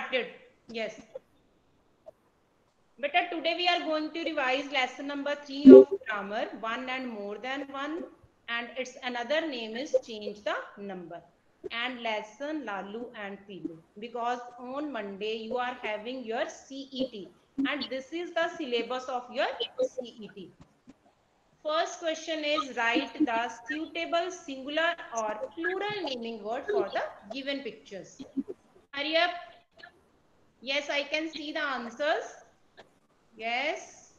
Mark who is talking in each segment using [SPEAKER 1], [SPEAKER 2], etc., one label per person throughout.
[SPEAKER 1] started. Yes. Beta, today we are going to revise lesson number 3 of grammar, one and more than one, and its another name is change the number, and lesson Lalu and Pilu, because on Monday you are having your CET, and this is the syllabus of your CET. First question is write the suitable singular or plural naming word for the given pictures. Hurry up. Yes, I can see the answers. Yes.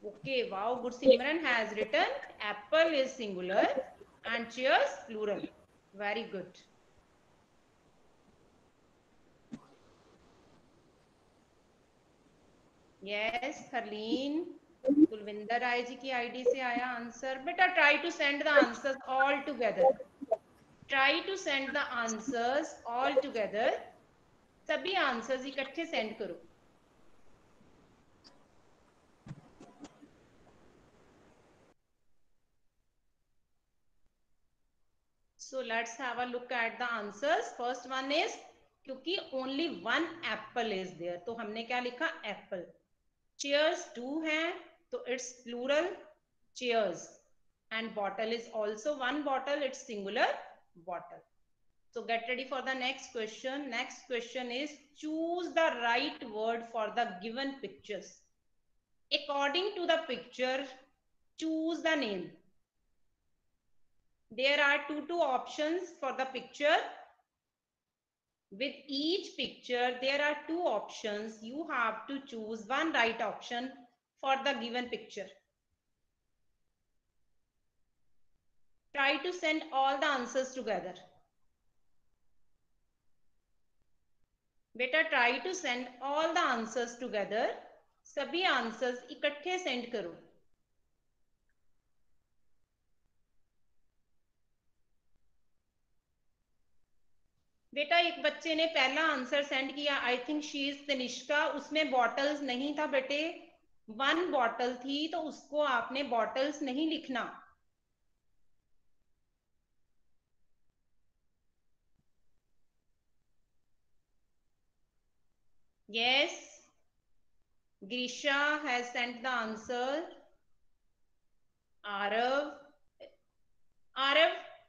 [SPEAKER 1] Okay, wow, good. Simran has written apple is singular and chairs plural. Very good. Yes, Harleen, Kulvinder Rai ji की ID से आया answer. बेटा try to send the answers all together. Try to send the answers all together. सभी answers इकट्ठे send करो. So let's have a look at the answers. First one is क्योंकि only one apple is there, तो हमने क्या लिखा apple. Chairs 2 हैं, तो it's plural chairs. And bottle is also one bottle, it's singular bottle. So get ready for the next question. Next question is choose the right word for the given pictures. According to the picture, choose the name. There are two options for the picture. With each picture, there are two options. You have to choose one right option for the given picture. Try to send all the answers together. बेटा try to send all the answers together. सभी answers इकट्ठे send करो. बेटा एक बच्चे ने पहला answer send किया, I think she is Tanishka. उसमें बॉटल्स नहीं था बेटे, वन बॉटल थी, तो उसको आपने बॉटल्स नहीं लिखना. Yes, Grisha has sent the answer. Arav,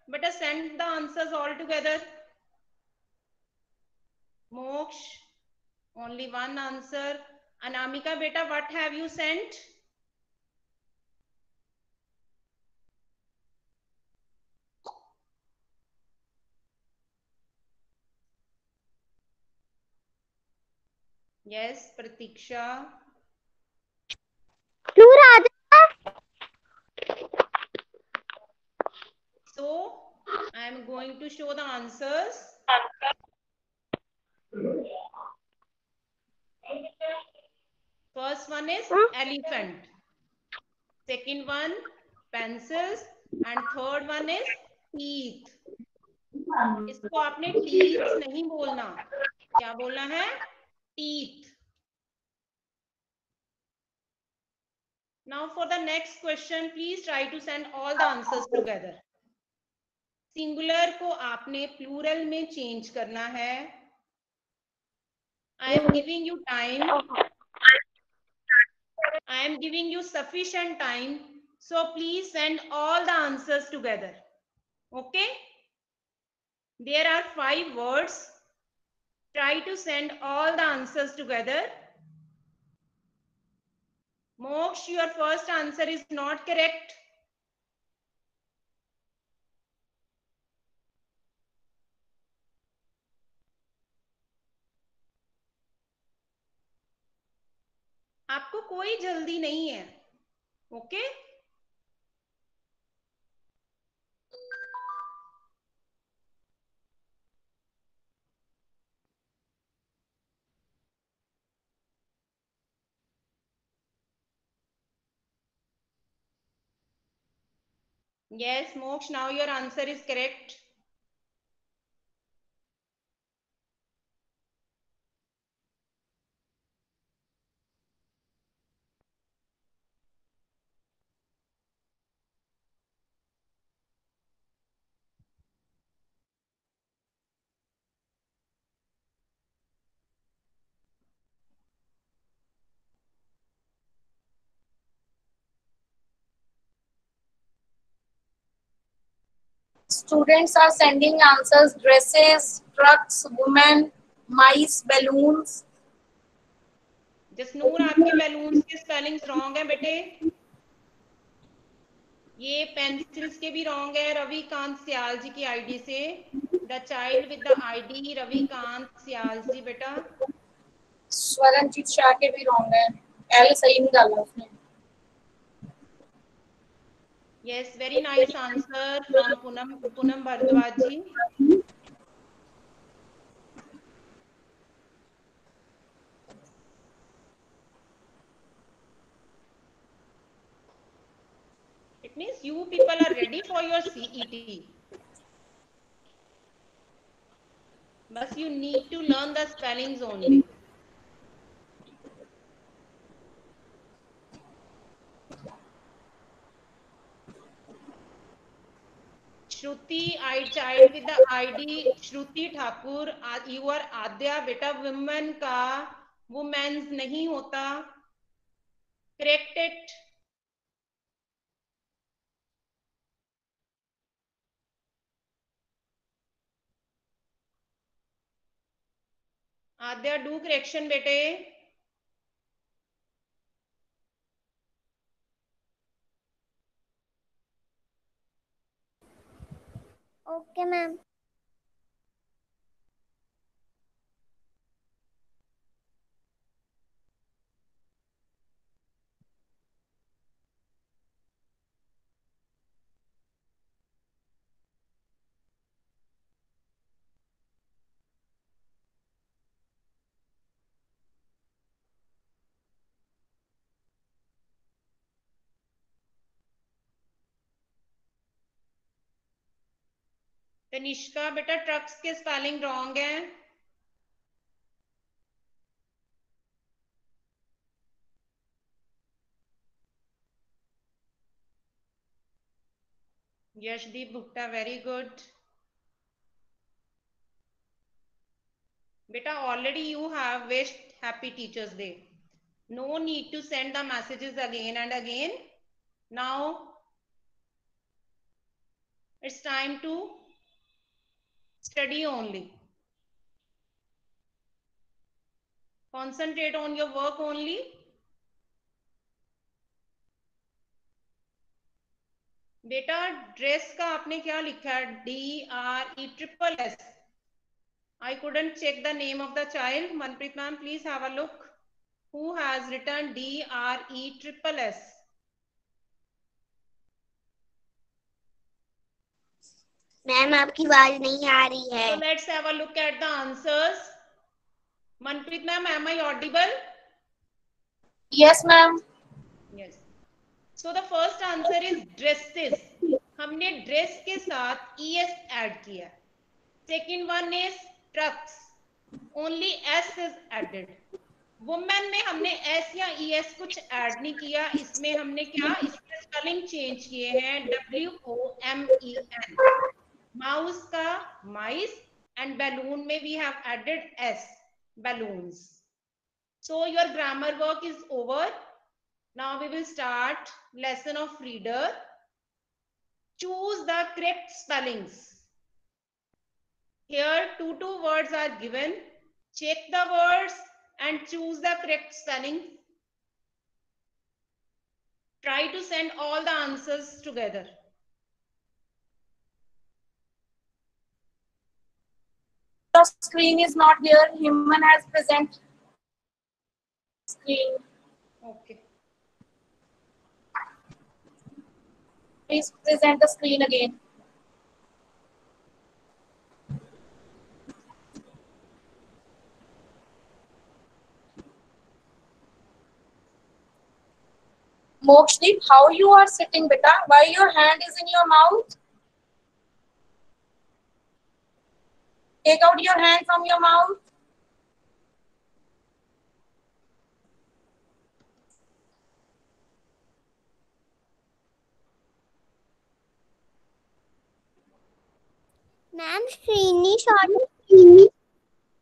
[SPEAKER 1] better send the answers all together. Moksh, only one answer. Anamika, beta, what have you sent? Yes, Pratiksha. So, I am going to show the answers. First one is elephant. Second one, pencils. And third one is teeth. इसको आपने teeth नहीं बोलना. क्या बोलना है? Teeth. Now for the next question, please try to send all the answers together. Singular को आपने plural में change करना है. I am giving you time. I am giving you sufficient time. So please send all the answers together. Okay? There are 5 words. Try to send all the answers together. Moksh, your first answer is not correct. आपको कोई जल्दी नहीं है. Okay? Yes, Moksh, now your answer is correct.
[SPEAKER 2] Students are sending answers: dresses, trucks, women, mice, balloons.
[SPEAKER 1] Jasnoor, आपके balloons के spellings wrong है बेटे, ये पेंसिल्स के भी रॉन्ग है। रविकांत सियाल जी की आईडी से, the child with the ID Ravikant Sial ji बेटा।
[SPEAKER 2] स्वरणजीत शाह के भी रॉन्ग है, एल सही नहीं डाला उसने।
[SPEAKER 1] Yes, very nice answer from Poonam Bhardwaj ji. It means you people are ready for your CET. But you need to learn the spellings only. Shruti, child with the ID Shruti Thakur, you are Adya, beta women का women's नहीं होता. Correct it. Adya, do correction बेटे.
[SPEAKER 3] Okay, ma'am.
[SPEAKER 1] Tanishka बेटा, trucks के spelling wrong है। यशदीप भुट्टा, very good बेटा। Already you have wished happy teachers day, no need to send the messages again and again. Now it's time to study only, concentrate on your work only. बेटा dress का आपने क्या लिखा है? DRESS. I couldn't check the name of the child. Manpreet ma'am, please have a look. Who has written DRESS?
[SPEAKER 3] Ma'am आपकी आवाज नहीं आ रही है।
[SPEAKER 1] So let's have a look at the answers. Manpreet ma'am, am I audible?
[SPEAKER 2] Yes ma'am.
[SPEAKER 1] Yes. So the first answer is dresses. हमने dress के साथ es add किया. Second one is trucks. Only s is added. Women में हमने s या es कुछ add नहीं किया. इसमें हमने क्या, इसके स्पेलिंग चेंज किए हैं. WOMEN. माउस का माइस, and balloon में we have added s, balloons. So your grammar work is over. Now we will start lesson of reader. Choose the correct spellings. Here two words are given. Check the words and choose the correct spelling. Try to send all the answers together.
[SPEAKER 2] The screen is not there. Human has present screen.
[SPEAKER 1] Okay.
[SPEAKER 2] Please present the screen again. Mokshdeep, how you are sitting, beta? Why your hand is in your mouth? Take out your hand from your mouth.
[SPEAKER 3] Ma'am Srini short.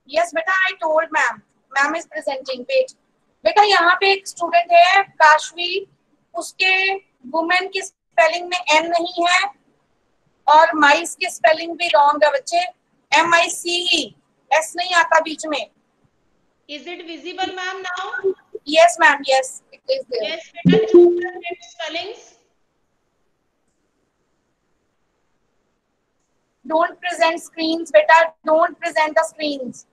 [SPEAKER 2] Yes beta, I told ma'am. Ma'am is presenting. Wait. बेटा यहाँ पे एक student है काशवी, उसके women की spelling में N नहीं है, और माइस की स्पेलिंग भी रॉन्ग है बच्चे, MICE, S नहीं आता बीच में।
[SPEAKER 1] Is it visible, ma'am, now?
[SPEAKER 2] Yes ma'am, yes it is there.
[SPEAKER 1] Yes, beta, choose the correct spellings.
[SPEAKER 2] Don't present screens beta, don't present the screens.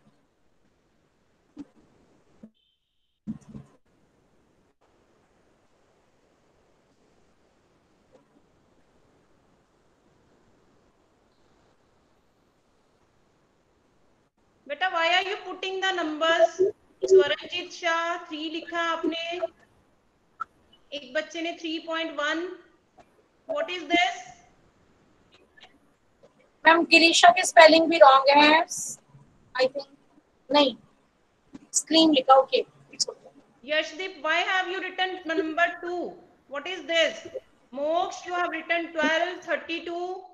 [SPEAKER 1] Beta, why are you putting the numbers? Swaranjit Shah 3 लिखा आपने, एक बच्चे ने 3.1. What is this?
[SPEAKER 2] Ma'am Girisha की spelling भी wrong है I think, नहीं screen लिखा, okay it's okay.
[SPEAKER 1] Yashdeep, why have you written number 2? What is this? Moksh, you have written 12, 32.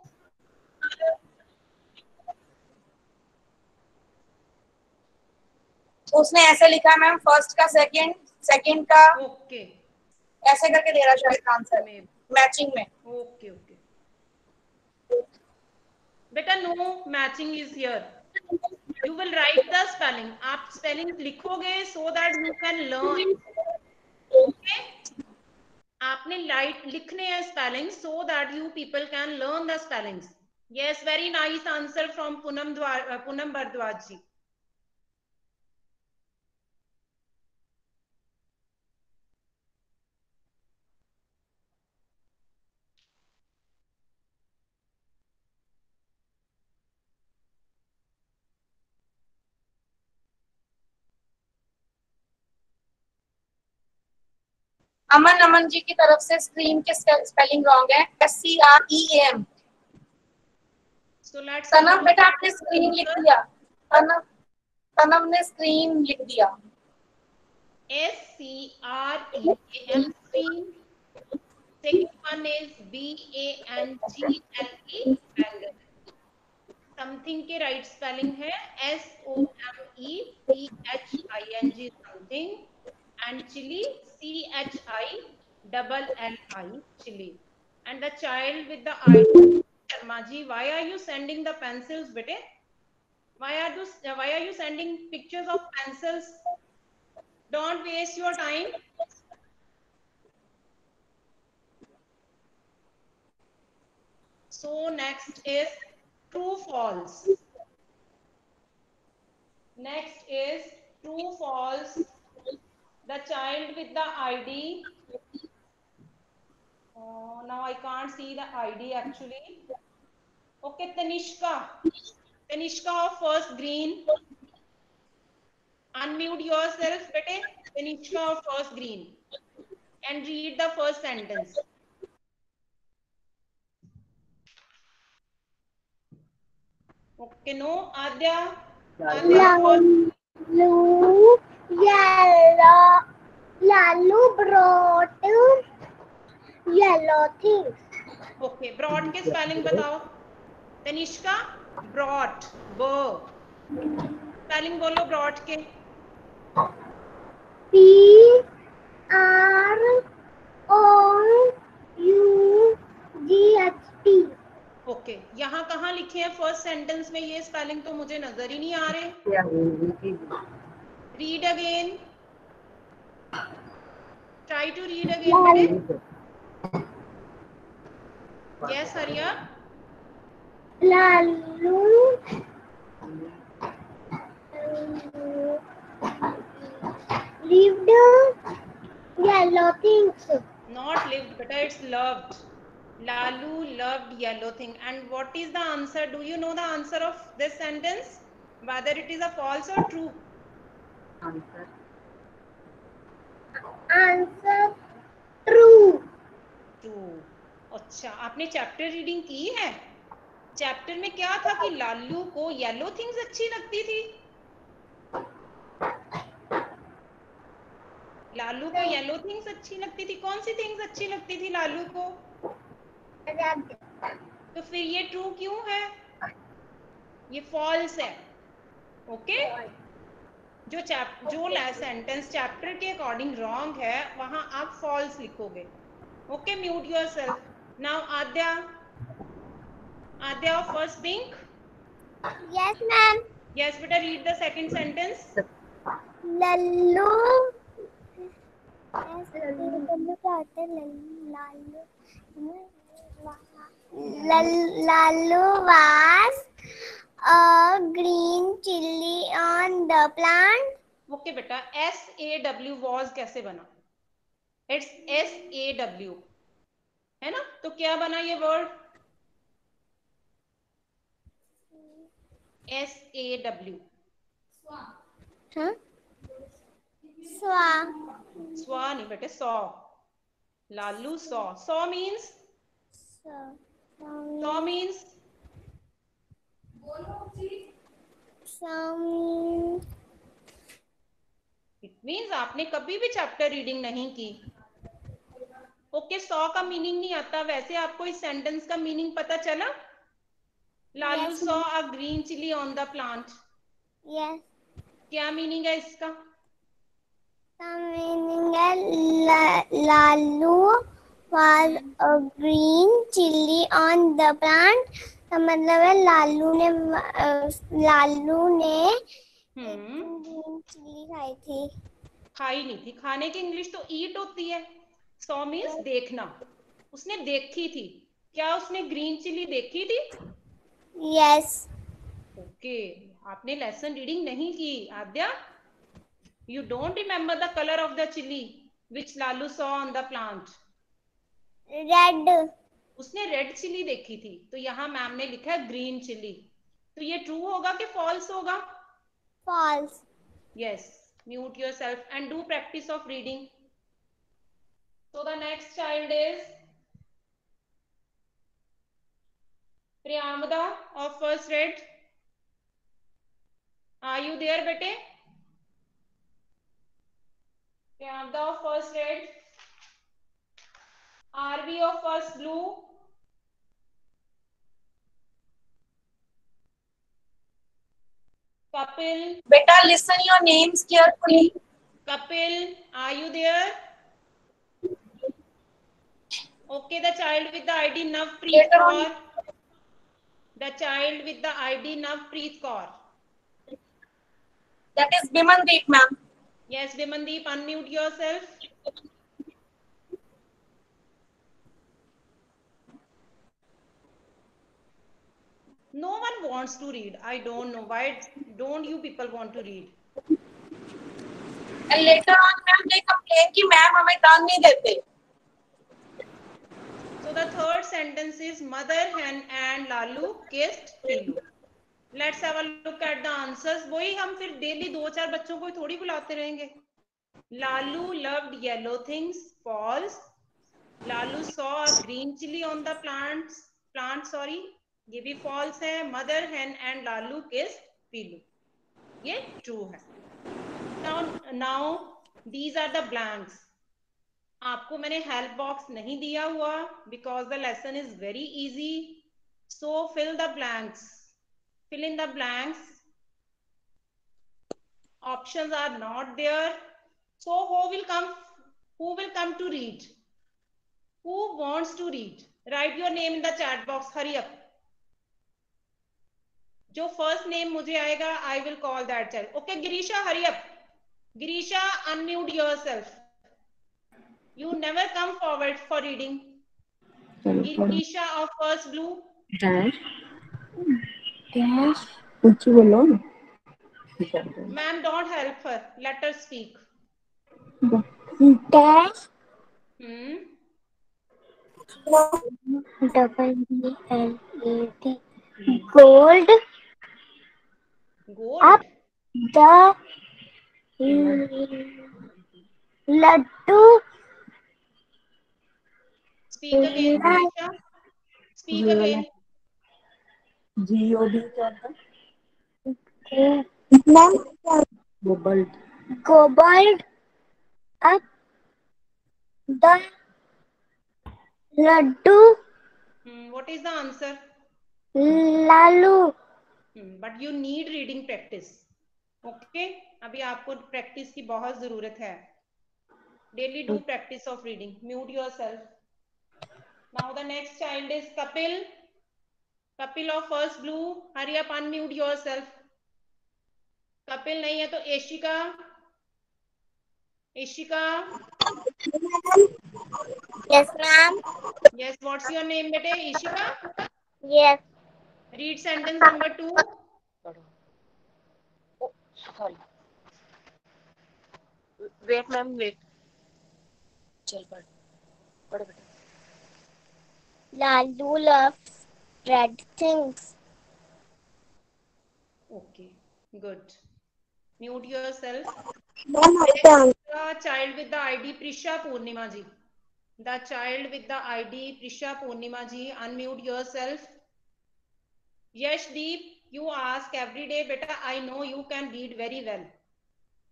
[SPEAKER 2] उसने ऐसे लिखा है मैम, फर्स्ट का सेकंड, सेकंड का
[SPEAKER 1] Okay.
[SPEAKER 2] ऐसे करके दे रहा शायद आंसर
[SPEAKER 1] Maybe.
[SPEAKER 2] मैचिंग में।
[SPEAKER 1] Okay, okay. Beta, no matching is here. You will write the spelling. आप spelling लिखोगे so that you can learn. Okay? आपने लिखने हैं spelling so that you people can learn the spellings. Yes, very nice answer from Punam Bhardwaj ji.
[SPEAKER 2] Aman ji की तरफ से screen के spelling wrong है, SCREAM।
[SPEAKER 1] So let's
[SPEAKER 2] तनव बेटा आपने स्क्रीन लिख दिया, तनव ने स्क्रीन लिख दिया।
[SPEAKER 1] SCREAM screen. Second one is BANGLE bangle. Something के right spelling है SOMEPHING something, and chili CHILLI chili. And the child with the eye. Sharma ji, why are you sending the pencils, bete? Why are you sending pictures of pencils? Don't waste your time. So next is true false. Next is true false. The child with the ID. Now I can't see the ID actually. Okay, Tanishka. Tanishka of first green. Unmute yourself, bete. Tanishka of first green. And read the first sentence. Okay, no. Adya.
[SPEAKER 3] Lalu yellow. Lalu brought yellow things.
[SPEAKER 1] Okay, brought के spelling बताओ. Tanishka, brought. Spelling बोलो brought के. BROUGHT. Okay, यहाँ कहाँ लिखे हैं first sentence में? ये स्पेलिंग तो मुझे नजर ही नहीं आ रहे. Read again. Try to read again बेटे. Yes Hariya.
[SPEAKER 3] Lalu lived yellow things.
[SPEAKER 1] Not lived beta, it's loved. Lalu loved yellow thing. And what is the answer? Do you know the answer of this sentence? Whether it is a false or true?
[SPEAKER 3] Answer true.
[SPEAKER 1] True. अच्छा, आपने chapter reading की है? Chapter में क्या था कि लालू को yellow things अच्छी लगती थी. लालू को येलो थिंग्स अच्छी लगती थी. कौन सी थिंग्स अच्छी लगती थी लालू को? तो फिर ये ट्रू क्यों है? ये फॉल्स है. ओके, जो सेंटेंस चैप्टर के अकॉर्डिंग रॉन्ग है वहां आप फॉल्स लिखोगे. Okay, mute yourself. Now Adya. Adya of first pink.
[SPEAKER 3] Yes, ma'am.
[SPEAKER 1] Yes, beta, read the second sentence.
[SPEAKER 3] Lallu Lallu क्या होता है? Lalu was a green chili on the plant.
[SPEAKER 1] Okay बेटा, SAW was कैसे बना? इट्स SAW है ना, तो क्या बना ये वर्ड? SAW.
[SPEAKER 3] हाँ? स्वा
[SPEAKER 1] स्वा नहीं बेटे, saw. Lalu saw. Saw means it means आपने कभी भी चैप्टर रीडिंग नहीं की. ओके, सॉ का मीनिंग नहीं आता. वैसे आपको इस सेंटेंस का मीनिंग पता चला? Lalu
[SPEAKER 3] Yes,
[SPEAKER 1] saw a green chilli on the plant.
[SPEAKER 3] yes.
[SPEAKER 1] क्या मीनिंग है इसका?
[SPEAKER 3] मीनिंग है Lalu was a green chili on the plant. तो मतलब है लालू ने ग्रीन चिली खाई थी.
[SPEAKER 1] खाई नहीं थी. खाने की इंग्लिश तो ईट होती है. सॉ मीन्स देखना. उसने देखी थी. क्या उसने ग्रीन चिली देखी थी?
[SPEAKER 3] यस.
[SPEAKER 1] ओके, आपने लेसन रीडिंग नहीं की Aadya. You don't remember the colour of the chilli which Lalu saw on the plant.
[SPEAKER 3] Red.
[SPEAKER 1] उसने रेड चिली देखी थी, तो यहाँ मैम ने लिखा है ग्रीन चिली. तो ये ट्रू होगा कि फॉल्स होगा?
[SPEAKER 3] False.
[SPEAKER 1] Yes. Mute yourself and do practice of reading. So the next child is Priyamada of first grade. Are you there, bete? Priyamada of first grade. RV of first blue. Kapil.
[SPEAKER 2] Beta, listen your names carefully.
[SPEAKER 1] Kapil, are you there? Okay, the child with the ID Navpreet Kaur. The child with the ID Navpreet Kaur.
[SPEAKER 2] That is Bimandeep, ma'am.
[SPEAKER 1] Yes, Bimandeep, unmute yourself. No one wants to read. I don't know why don't you people want to read.
[SPEAKER 2] And later on, ma'am, they complain कि ma'am हमें काम नहीं देते.
[SPEAKER 1] So the third sentence is mother hen and Lalu kissed Pilu. Let's have a look at the answers. वही हम फिर daily 2-4 बच्चों को थोड़ी बुलाते रहेंगे. Lalu loved yellow things. False. Lalu saw a green chili on the plant. Sorry, ये भी false है. Mother hen and Lalu kissed Pilu. ये true है. Now these are the blanks. आपको मैंने हेल्प बॉक्स नहीं दिया हुआ because the lesson is very easy. So fill the blanks. Fill in the blanks. Options are not there. So who will come to read? Who wants to read? Write your name in the chat box. Hurry up. जो first name मुझे आएगा I will call that child. Okay Girisha, hurry up. Girisha, unmute yourself. You never come forward for reading. Girisha of first blue.
[SPEAKER 4] Dash. कुछ बोलो.
[SPEAKER 1] Ma'am, don't help her. Let her speak.
[SPEAKER 3] Dash. WELD. Gold.
[SPEAKER 1] Gold.
[SPEAKER 3] Up the laddu.
[SPEAKER 1] Speak again, Girisha. Speak again.
[SPEAKER 4] GOB क्या था? Gobbled.
[SPEAKER 3] Gobbled up the laddu.
[SPEAKER 1] What is the answer?
[SPEAKER 3] Lalu.
[SPEAKER 1] But you need reading practice. Okay? अभी आपको practice की बहुत जरूरत है. Daily do practice of reading. Mute yourself. Now the next child is Kapil. Kapil of first blue, hurry up, unmute yourself. Kapil नहीं है तो Ishika. Ishika.
[SPEAKER 3] Yes, ma'am.
[SPEAKER 1] Yes, what's your name, bete? Ishika.
[SPEAKER 3] Yes.
[SPEAKER 1] Read sentence number 2.
[SPEAKER 2] Oh, sorry. Wait, ma'am, wait. चल पढ़ बेटा.
[SPEAKER 3] Lalu loves red things.
[SPEAKER 1] Okay, good. Mute yourself.
[SPEAKER 4] Ma'am, I
[SPEAKER 1] Next,
[SPEAKER 4] can.
[SPEAKER 1] the child with the ID Prisha Purnima ji. The child with the ID Prisha Purnima ji, unmute yourself. Yashdeep, you ask every day, beta. I know you can read very well.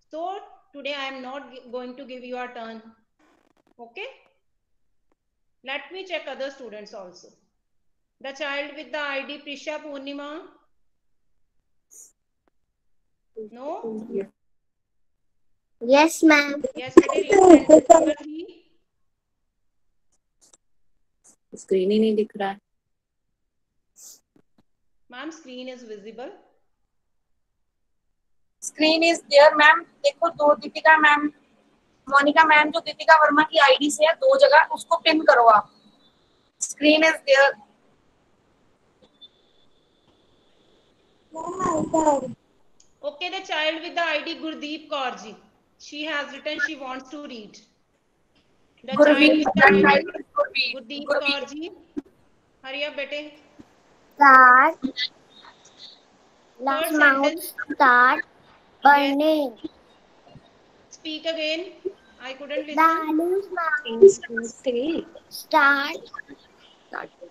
[SPEAKER 1] So today I am not going to give you a turn. Okay? Let me check other students also. The child with the ID Prisha Purnima. No?
[SPEAKER 3] Yes, ma'am.
[SPEAKER 1] Yes, beta. Read sentence number 3.
[SPEAKER 4] Screen ही नहीं दिख रहा है.
[SPEAKER 1] Ma'am, screen is visible.
[SPEAKER 2] Screen is there, ma'am. देखो दो Deepika ma'am, Monika ma'am जो दीपिका वर्मा की ID से है, दो जगह उसको पिन करो आप. Screen is there.
[SPEAKER 1] Okay, the child with the ID Gurdeep Kaur ji. She has written she wants to read. The child with the ID Gurdeep Kaur ji. Hurry up, bete.
[SPEAKER 3] Start.
[SPEAKER 1] Third
[SPEAKER 3] Last mouth
[SPEAKER 1] sentence.
[SPEAKER 3] start burning.
[SPEAKER 1] Speak again. I couldn't listen.
[SPEAKER 3] Lalu's mouth start.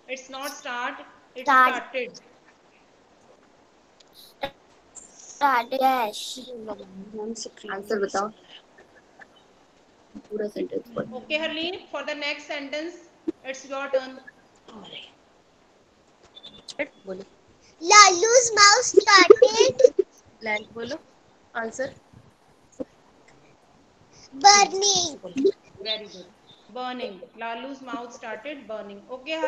[SPEAKER 1] It's not start. It's
[SPEAKER 3] Start.
[SPEAKER 1] started.
[SPEAKER 3] Start. Yes.
[SPEAKER 4] Answer बताओ. पूरा sentence पढ़.
[SPEAKER 1] Okay, Harleen. For the next sentence, it's your turn.
[SPEAKER 2] बोलो.
[SPEAKER 3] Lalu's mouth started
[SPEAKER 2] Blank बोलो. Answer.
[SPEAKER 3] burning.
[SPEAKER 1] Very good. Burning. Lalu's mouth started burning. Okay,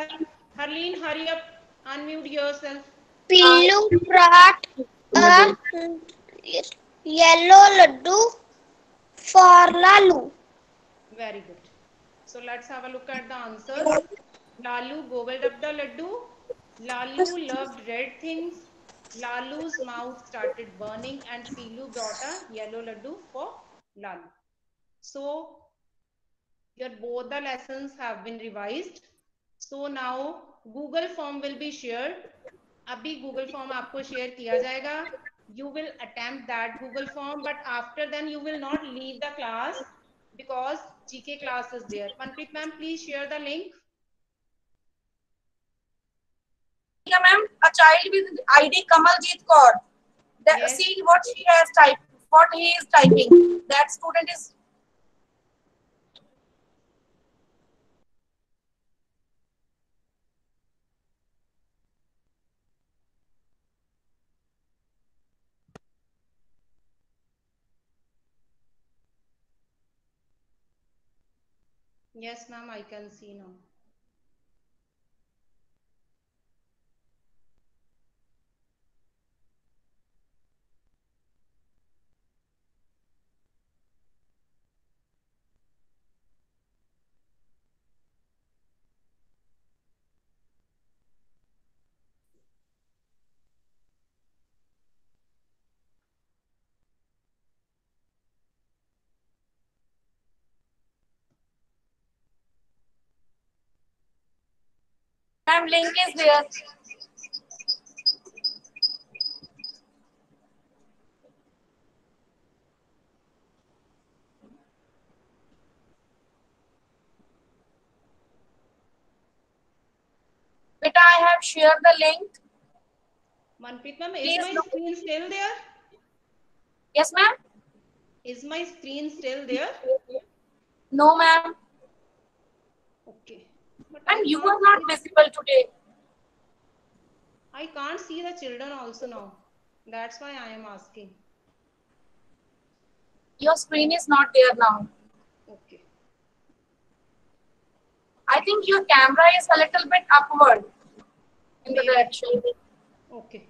[SPEAKER 1] Harleen, hurry up. Unmute yourself.
[SPEAKER 3] Pillu brought a yellow laddu for Lalu.
[SPEAKER 1] Very good. So let's have a look at the answers. Lalu gobbled up the laddu. Lalu loved red things. Lalu's mouth started burning, and Pilu brought a yellow laddu for Lalu. So your both the lessons have been revised. So now Google form will be shared. अभी Google form आपको share किया जाएगा. You will attempt that Google form, but after then you will not leave the class because GK class is there. Manpreet ma'am, please share the link.
[SPEAKER 2] Ma'am, a child with ID Kamaljeet Kaur.
[SPEAKER 1] Yes.
[SPEAKER 2] See what she has typed, what he is typing. That student is.
[SPEAKER 1] Yes, ma'am, I can see now.
[SPEAKER 2] Ma'am, link is there. Beta, I have shared the link.
[SPEAKER 1] Manpreet ma'am, is
[SPEAKER 2] Please
[SPEAKER 1] my
[SPEAKER 2] look.
[SPEAKER 1] screen still there?
[SPEAKER 2] Yes, ma'am.
[SPEAKER 1] Is my screen still there?
[SPEAKER 2] No, ma'am.
[SPEAKER 1] Okay. But
[SPEAKER 2] And you are not visible today.
[SPEAKER 1] I can't see the children also now. That's why I am asking.
[SPEAKER 2] Your screen is not there now.
[SPEAKER 1] Okay.
[SPEAKER 2] I think your camera is a little bit upward. in the direction.
[SPEAKER 1] Okay.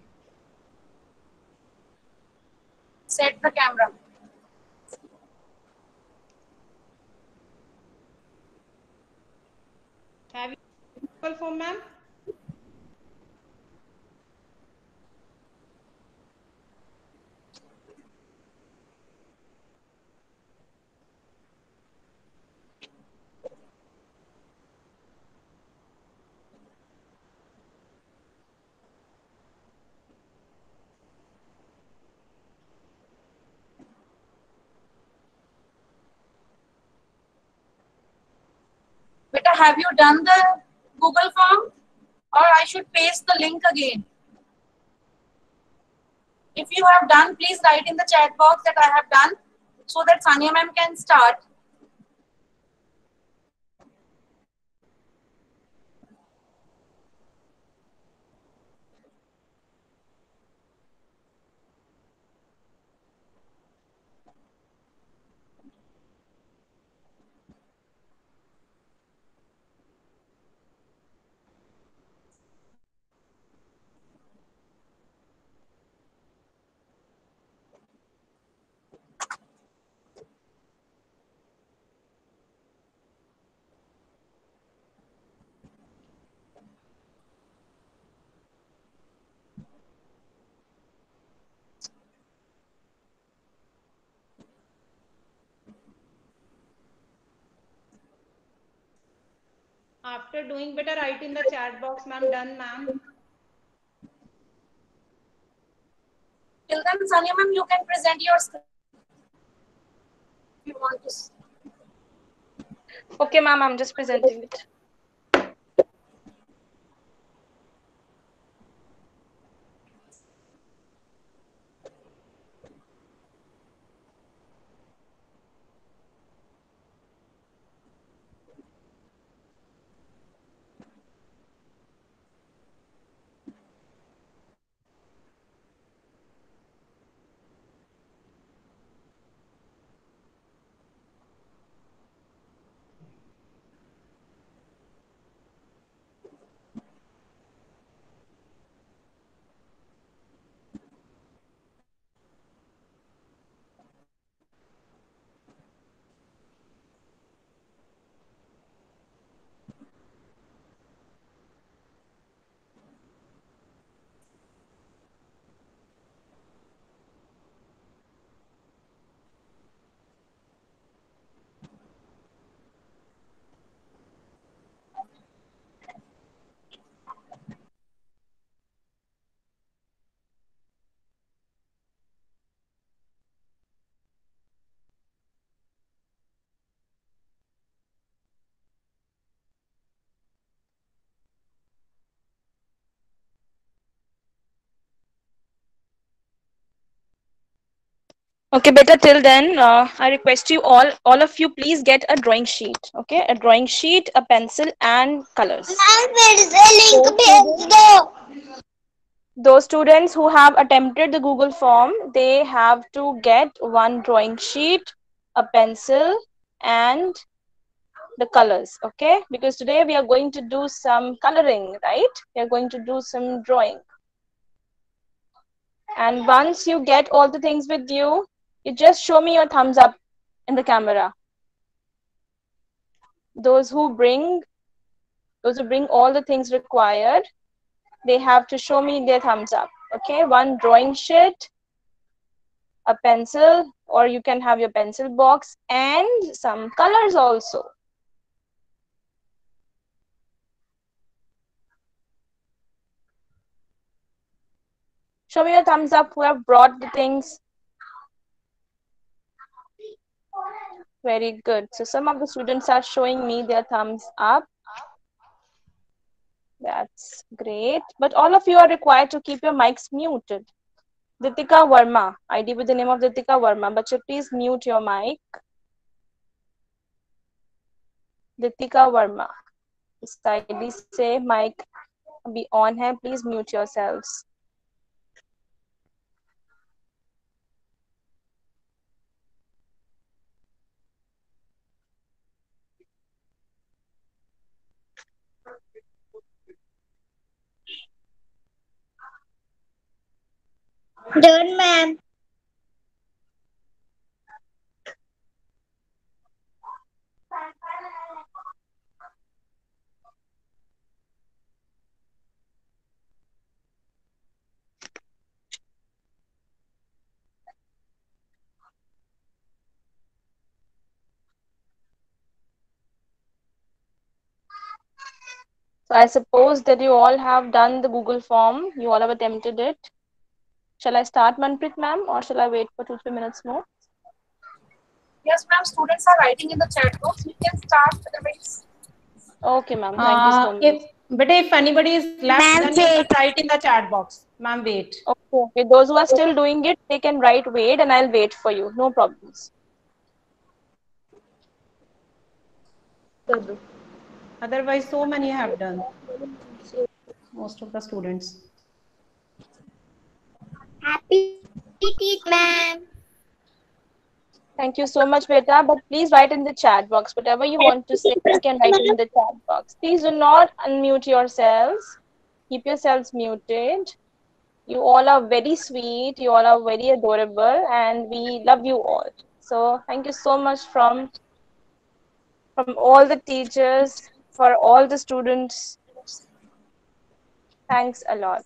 [SPEAKER 2] Set the camera.
[SPEAKER 1] Have you Google form, ma'am?
[SPEAKER 2] Beta, have you done the Google form? Or I should paste the link again? If you have done, please write in the chat box that I have done so that Sania ma'am can start.
[SPEAKER 1] After doing, better write in the chat box, ma'am. Done, ma'am.
[SPEAKER 2] Till then, Sania ma'am, you can present your screen if you want to.
[SPEAKER 5] Okay, ma'am, I'm just presenting it. Okay, better till then, I request you all of you, please get a drawing sheet. Okay, a drawing sheet, a pencil, and colors. Those students who have attempted the Google form, they have to get one drawing sheet, a pencil, and the colors. Okay, because today we are going to do some coloring, right? We are going to do some drawing. And once you get all the things with you, you just show me your thumbs up in the camera. Those who bring all the things required, they have to show me their thumbs up. Okay, one drawing sheet, a pencil, or you can have your pencil box, and some colors also. Show me your thumbs up who have brought the things. Very good. So some of the students are showing me their thumbs up. That's great. But all of you are required to keep your mics muted. Ditika Verma, ID with the name of Ditika Verma. But please mute your mic. Ditika Verma. इस ID से mic अभी on है. Please mute yourselves.
[SPEAKER 3] Done, ma'am.
[SPEAKER 5] So I suppose that you all have done the Google form. You all have attempted it. Shall I start, Manpreet ma'am, or shall I wait for 2-3 minutes more?
[SPEAKER 2] Yes, ma'am. Students are writing in the chat box. We can start otherwise.
[SPEAKER 5] Okay, ma'am. Thank you so much.
[SPEAKER 1] If anybody is left,
[SPEAKER 3] Ma'am,
[SPEAKER 1] then you can
[SPEAKER 3] wait.
[SPEAKER 1] write in the chat box. Ma'am, wait.
[SPEAKER 5] Okay, okay. Those who are still doing it, they can write wait and I'll wait for you. No problems.
[SPEAKER 1] Otherwise, so many have done. Most of the students.
[SPEAKER 3] Happy teeth, ma'am.
[SPEAKER 5] Thank you so much, Beta. But please write in the chat box. Whatever you want to say, you can write it in the chat box. Please do not unmute yourselves. Keep yourselves muted. You all are very sweet. You all are very adorable, and we love you all. So thank you so much from all the teachers, for all the students. Thanks a lot.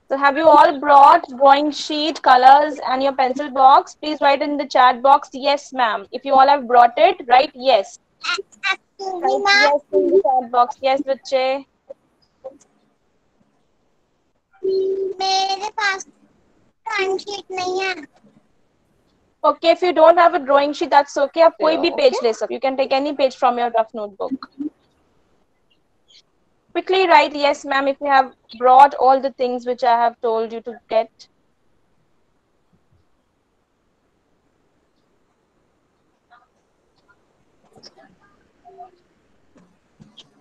[SPEAKER 5] So have you all brought drawing sheet, colors, and your pencil box? Please write in the chat box, yes, ma'am. If you all have brought it, write yes. Write yes in the chat box. Yes, बच्चे.
[SPEAKER 3] मेरे पास drawing sheet नहीं है.
[SPEAKER 5] Okay, if you don't have a drawing sheet, that's okay. आप कोई भी page ले सकते. You can take any page from your rough notebook. Quickly write yes, ma'am, if you have brought all the things which I have told you to get.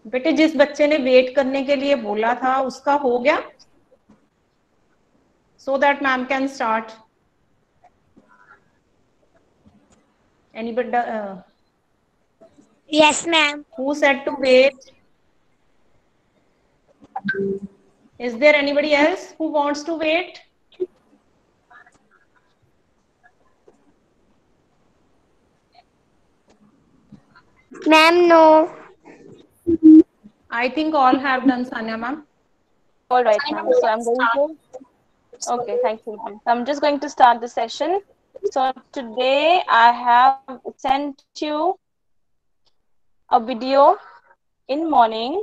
[SPEAKER 1] बेटे जिस बच्चे ने wait करने के लिए बोला था उसका हो गया, so that ma'am can start. Anybody?
[SPEAKER 3] Yes, ma'am.
[SPEAKER 1] Who said to wait? Is there anybody else who wants to wait?
[SPEAKER 3] Ma'am, no.
[SPEAKER 1] I think all have done, Sanya ma'am.
[SPEAKER 5] All right, ma'am. So I'm going to. Okay, thank you, ma'am. So I'm just going to start the session. So today I have sent you a video in morning,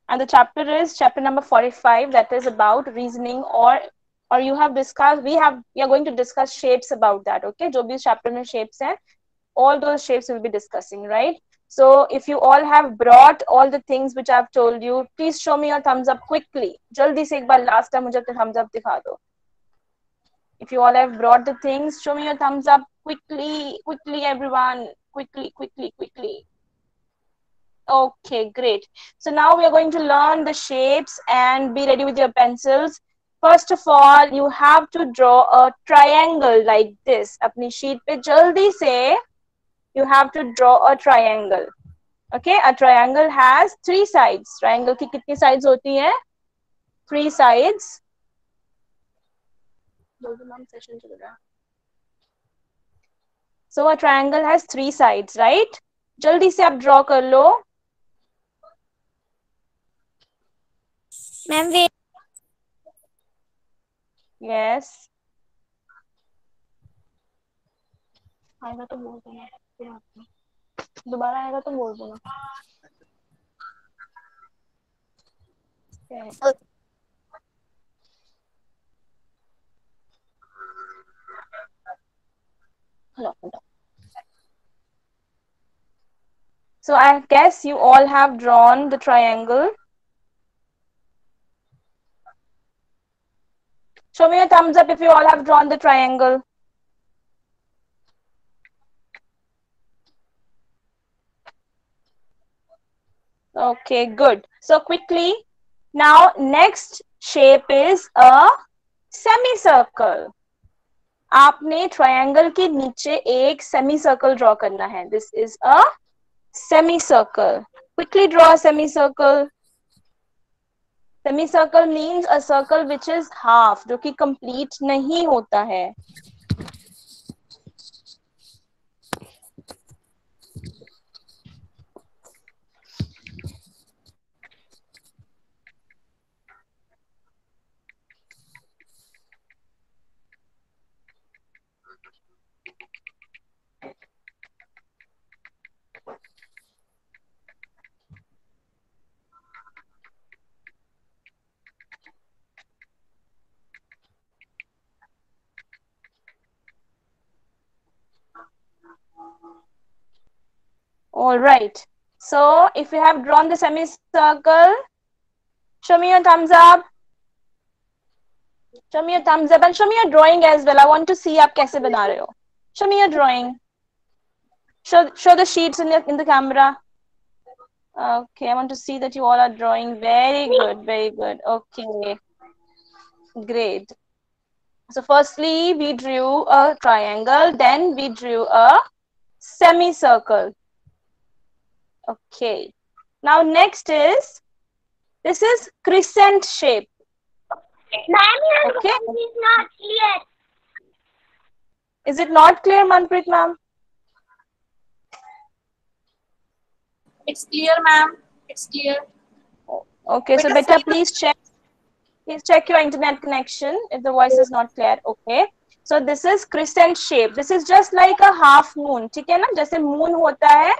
[SPEAKER 5] and the chapter is chapter number 45, that is about reasoning, or you have discussed, we are going to discuss shapes about that. Okay, जो भी chapter में shapes हैं, all those shapes we'll be discussing, right? So if you all have brought all the things which I've told you, please show me your thumbs up quickly. जल्दी से एक बार last time मुझे thumbs up दिखा दो. If you all have brought the things, show me your thumbs up quickly, everyone. Quickly. Okay, great. So now we are going to learn the shapes and be ready with your pencils. First of all, you have to draw a triangle like this. अपनी sheet पे जल्दी से you have to draw a triangle. Okay, a triangle has 3 sides. Triangle की कितनी sides होती हैं? 3 sides. So a triangle has 3 sides, right? जल्दी से आप draw कर लो.
[SPEAKER 3] Ma'am, wait.
[SPEAKER 5] Yes. आएगा तो बोल देना. दोबारा आएगा तो बोल देना. No. So I guess you all have drawn the triangle. Show me a thumbs up if you all have drawn the triangle. Okay, good. So quickly, now next shape is a semi circle, आपने triangle के नीचे एक semi circle draw करना है. This is a semi circle. Quickly draw a semi circle. Semicircle means a circle which is half, जो कि complete नहीं होता है. All right. So if you have drawn the semicircle, show me your thumbs up. Show me your thumbs up and show me your drawing as well. I want to see आप कैसे बना रहे हो. Show me your drawing. Show the sheets in the camera. Okay, I want to see that you all are drawing. Very good, very good. Okay, great. So firstly, we drew a triangle, then we drew a semicircle. Okay. Now next is, this is crescent shape.
[SPEAKER 3] Ma'am, your
[SPEAKER 5] Okay.
[SPEAKER 3] voice is not clear.
[SPEAKER 5] Is it not clear, Manpreet ma'am?
[SPEAKER 2] It's clear, ma'am. It's clear.
[SPEAKER 5] Okay, so
[SPEAKER 2] Beta,
[SPEAKER 5] beta, please check your internet connection if the voice is not clear. Okay. So this is crescent shape. This is just like a half moon. ठीक है ना? जैसे moon होता है,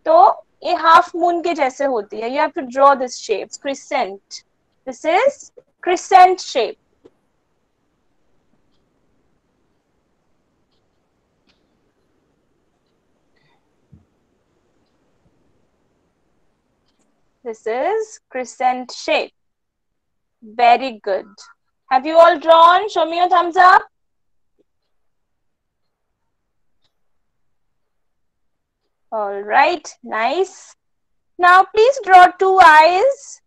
[SPEAKER 5] तो ये half moon के जैसे होती है. You have to draw this shape, crescent. This is crescent shape. This is crescent shape. Very good. Have you all drawn? Show me your thumbs up. All right, nice. Now please draw two eyes.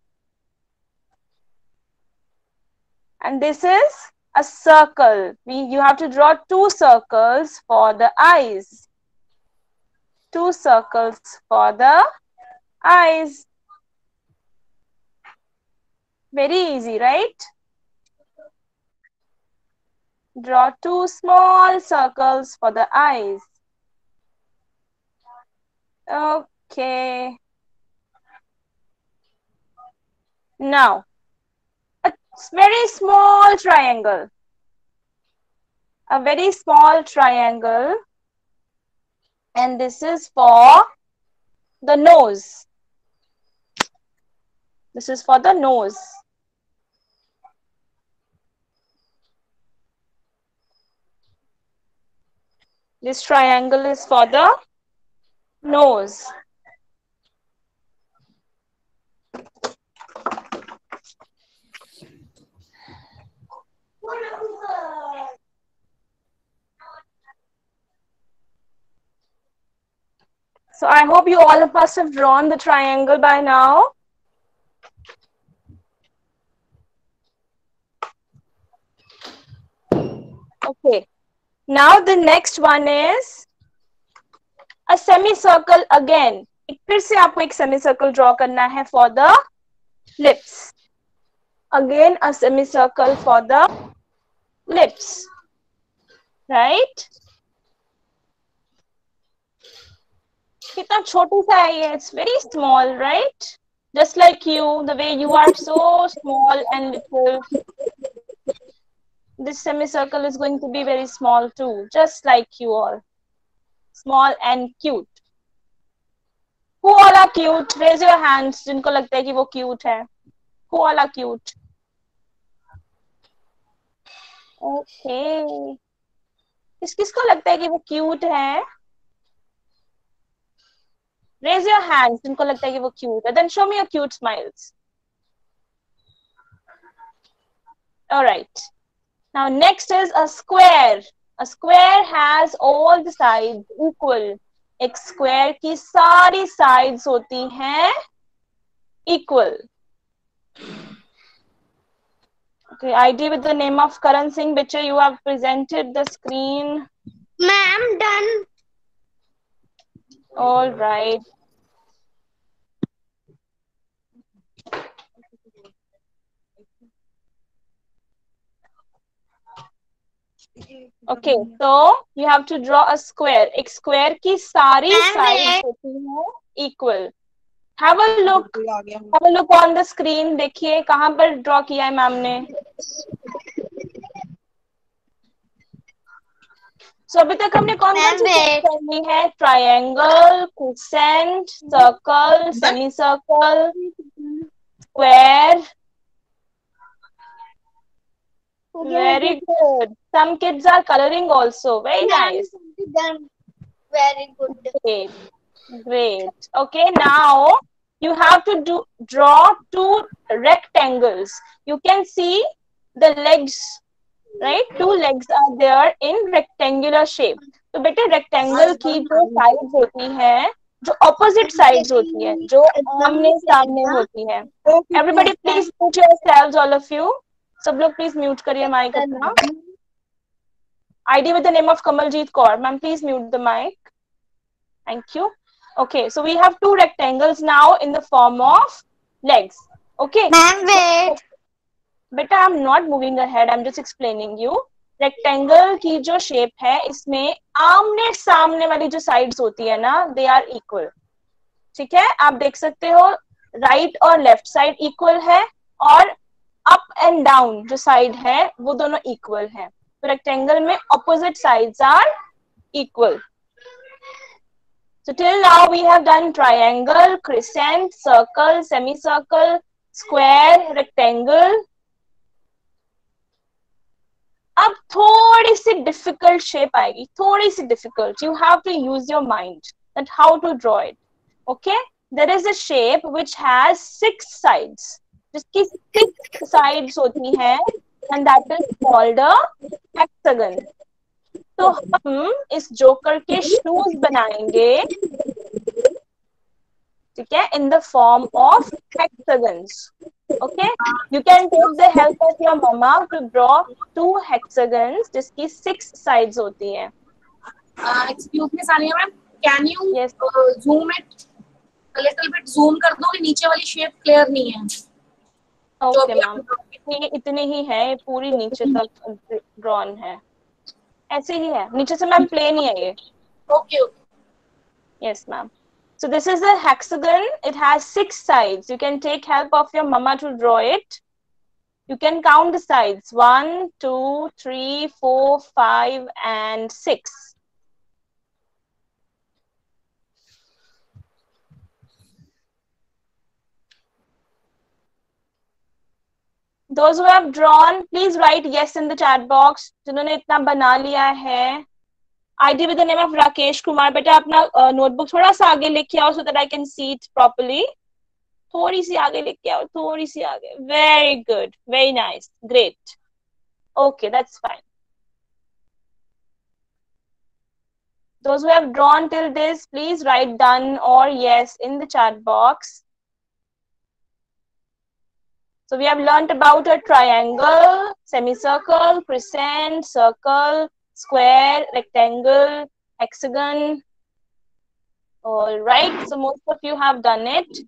[SPEAKER 5] And this is a circle. You have to draw two circles for the eyes. Two circles for the eyes. Very easy, right? Draw two small circles for the eyes. Okay. Now, a very small triangle. A very small triangle. And this is for the nose. This is for the nose. This triangle is for the nose. So I hope you all of us have drawn the triangle by now. Okay. Now the next one is a semicircle again. फिर से आपको एक semicircle draw करना है for the lips. Again a semicircle for the lips. Right? कितना छोटा सा है ये? It's very small, right? Just like you, the way you are so small and little. This semicircle is going to be very small too, just like you all. Small and cute. Who all are cute? Raise your hands. जिनको लगता है कि वो cute है. Who all are cute? Okay. किसको लगता है कि वो cute है? Raise your hands. जिनको लगता है कि वो cute है. Then show me your cute smiles. All right. Now next is a square. A square has all the sides equal. एक square की सारी sides होती हैं equal. Okay, ID with the name of Karan Singh. Biche, you have presented the screen.
[SPEAKER 3] Ma'am, done.
[SPEAKER 5] All right. Okay, so you have to draw a square. एक square की सारी
[SPEAKER 3] Ma'am,
[SPEAKER 5] sides
[SPEAKER 3] wait.
[SPEAKER 5] होती हैं equal. Have a look. Have a look on the screen. देखिए कहाँ पर draw किया है मैम ने. So अभी तक हमने कौन कौन सी शेप करनी है? Triangle, crescent, circle, semicircle, square. Very good. Some kids are coloring also. Very nice.
[SPEAKER 3] Done. Very good.
[SPEAKER 5] Great. Great. Okay, now you have to draw two rectangles. You can see the legs, right? Two legs are there in rectangular shape. तो बेटे rectangle की जो sides होती हैं, जो opposite sides होती हैं, जो आमने सामने होती हैं. Everybody please mute yourselves, all of you. सब लोग please mute करिए mic अपना. ID with the name of Kamaljeet Kaur. Ma'am, please mute the mic. Thank you. Okay, so we have two rectangles now in the form of legs. Okay.
[SPEAKER 3] Ma'am, wait.
[SPEAKER 5] Beta, I'm not moving ahead. I'm just explaining you. Rectangle की जो shape है, इसमें आमने सामने वाली जो sides होती है ना, they are equal. ठीक है? आप देख सकते हो, right और left side equal है, और up and down जो side है, वो दोनों equal है. तो rectangle में opposite sides are equal. So till now we have done triangle, crescent, circle, semicircle, square, rectangle. अब थोड़ी सी difficult shape आएगी, थोड़ी सी difficult. You have to use your mind that how to draw it. Okay? There is a shape which has 6 sides. जिसकी 6 sides होती हैं, and that is called a hexagon. तो हम इस जोकर के शूज बनाएंगे, ठीक है, in the form of hexagons. Okay, you can take the help of your mama to draw 2 hexagons जिसकी 6 sides होती हैं.
[SPEAKER 2] Excuse me, Sania ma'am, can you
[SPEAKER 5] Yes.
[SPEAKER 2] zoom it a little bit? Zoom कर दो कि नीचे वाली shape clear नहीं है.
[SPEAKER 5] Okay मैम, ये इतनी ही है, पूरी नीचे तक drawn है. ऐसे ही है, नीचे से मैम plain ही है ये.
[SPEAKER 2] Okay.
[SPEAKER 5] Yes ma'am. So this is a hexagon. It has 6 sides. You can take help of your mama to draw it. You can count the sides. 1, 2, 3, 4, 5, and 6. Those who have drawn, please write yes in the chat box. जिन्होंने इतना बना लिया है. ID with the name of Rakesh Kumar. बेटा अपना notebook थोड़ा सा आगे लेके आओ so that I can see it properly. थोड़ी सी आगे लेके आओ, थोड़ी सी आगे. Very good, very nice, great. Okay, that's fine. Those who have drawn till this, please write done or yes in the chat box. So we have learnt about a triangle, semicircle, crescent, circle, square, rectangle, hexagon. All right, so most of you have done it.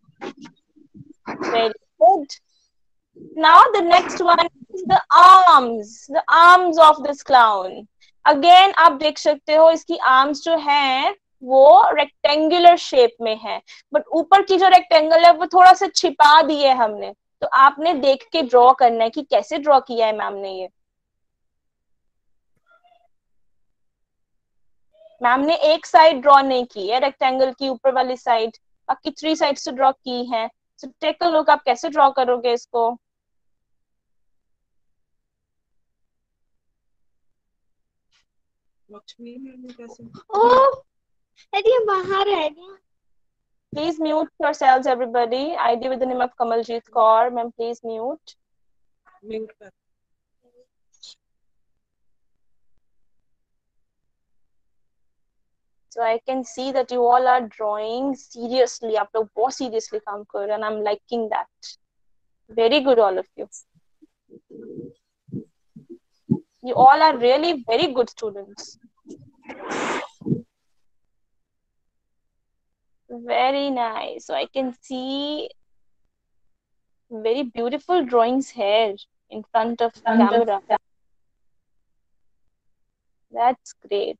[SPEAKER 5] Very good. Now the next one is the arms of this clown. Again आप देख सकते हो इसकी arms जो हैं वो rectangular shape में है, but ऊपर की जो rectangle है वो थोड़ा सा छिपा दिए हमने. तो आपने देख के ड्रॉ करना है कि कैसे ड्रॉ किया है मैम ने ये. मैम ने एक साइड ड्रॉ नहीं की है रेक्टेंगल की ऊपर वाली साइड, बाकी 3 साइड्स तो ड्रॉ की हैं. सो टेक अ लुक, आप कैसे ड्रॉ करोगे इसको.
[SPEAKER 3] ये बाहर है क्या?
[SPEAKER 5] Please mute yourselves, everybody. ID with the name of Kamaljeet Kaur. Ma'am, please mute.
[SPEAKER 6] Mute कर.
[SPEAKER 5] So I can see that you all are drawing seriously. आप लोग बहुत seriously काम कर रहे हैं, and I'm liking that. Very good, all of you. You all are really very good students. Very nice. So I can see very beautiful drawings here in front of camera. That's great.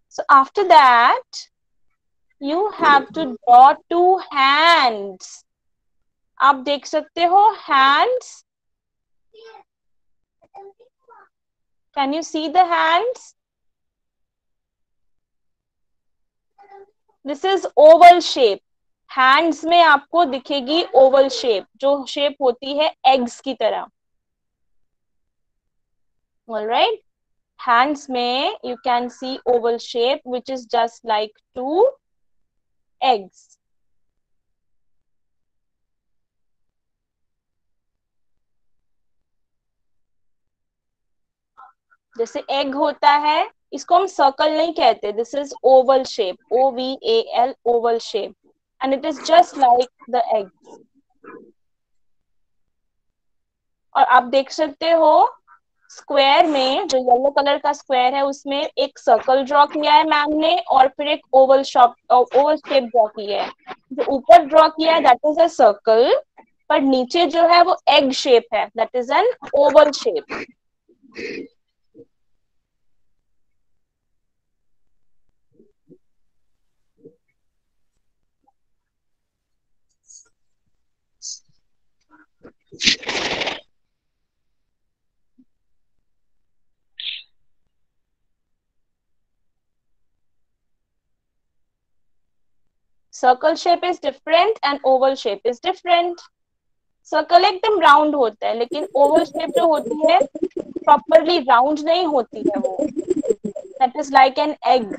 [SPEAKER 5] So after that, you have to draw two hands. आप देख सकते हो hands. Can you see the hands? This is oval shape. Hands में आपको दिखेगी oval shape, जो shape होती है eggs की तरह. All right. Hands में you can see oval shape, which is just like two eggs. जैसे egg होता है, इसको हम circle नहीं कहते. This is oval shape, OVAL, oval shape, and it is just like the egg. और आप देख सकते हो स्क्वायर में, जो येलो कलर का स्क्वायर है, उसमें एक सर्कल ड्रॉ किया है मैम ने, और फिर एक ओवल शेप ड्रॉ किया है. जो ऊपर ड्रॉ किया है दैट इज अ सर्कल, पर नीचे जो है वो एग शेप है, that is an Oval shape. Circle shape is different and Oval shape is different. Circle एकदम राउंड होता है, लेकिन ओवल शेप जो होती है प्रॉपरली राउंड नहीं होती है वो. That is like an egg.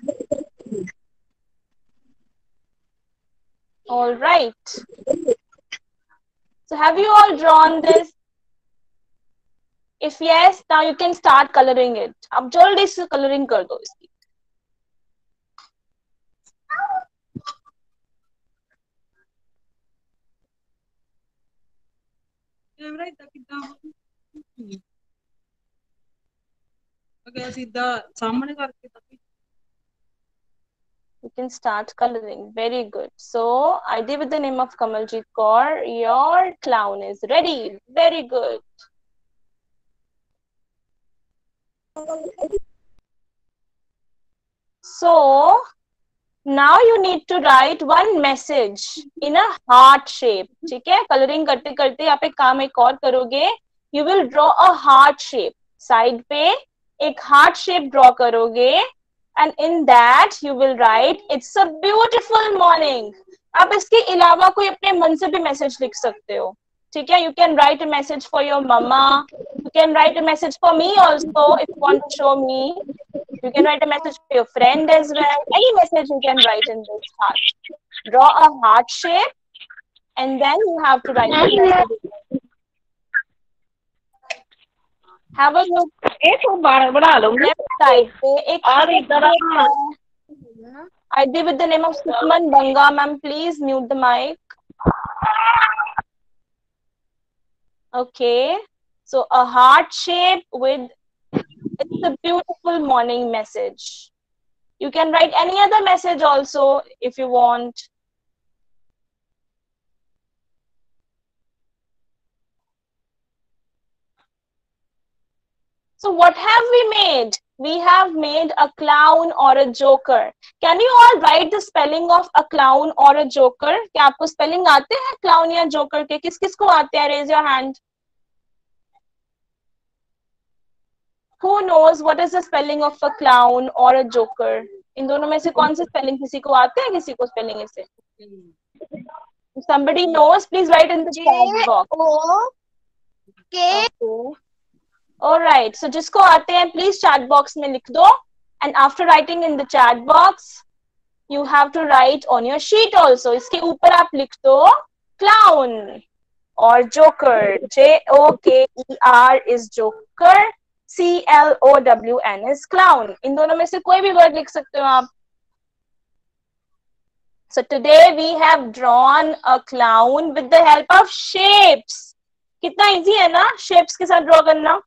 [SPEAKER 5] All right. So have you all drawn this? If yes, now you can start coloring it. अब जल्दी से coloring कर दो इसकी. You can start coloring. Very good. So, ID with the name of Kamaljeet Kaur. Your clown is ready. Very good. So, now you need to write one message in a heart shape. ठीक है? Coloring करते करते आप एक काम एक और करोगे. You will draw a heart shape. Side पे एक heart shape draw करोगे. And in that you will write, it's a beautiful morning. आप इसके अलावा कोई अपने मन से भी मैसेज लिख सकते हो. ठीक है? You can write a message for your mama. You can write a message for me also if you want to show me. You can write a message for your friend as well. Any message you can write in this heart. Draw a heart shape, and then you have to write the message. Have a look. Left side पे एक ID with the name of Sukhman Banga. Ma'am, please mute the mic. Okay. So a heart shape with, it's a beautiful morning message. You can write any other message also if you want. So what have we made? We have made a clown or a joker. Can you all write the spelling of a clown or a joker? क्या आपको spelling आते हैं clown या joker के? किस किस को आते हैं? Raise your hand. Who knows what is the spelling of a clown or a joker? इन दोनों में से कौन से spelling किसी को आते हैं, किसी को spelling ऐसे? If somebody knows, please write in the chat box. Okay. All right. So जिसको आते हैं, please chat box में लिख दो. And after writing in the chat box, you have to write on your sheet also. इसके ऊपर आप लिख दो clown or joker. Joker is joker. CLOWN is clown. इन दोनों में से कोई भी word लिख सकते हो आप. So today we have drawn a clown with the help of shapes. है ना शेप्स के साथ ड्रॉ करना?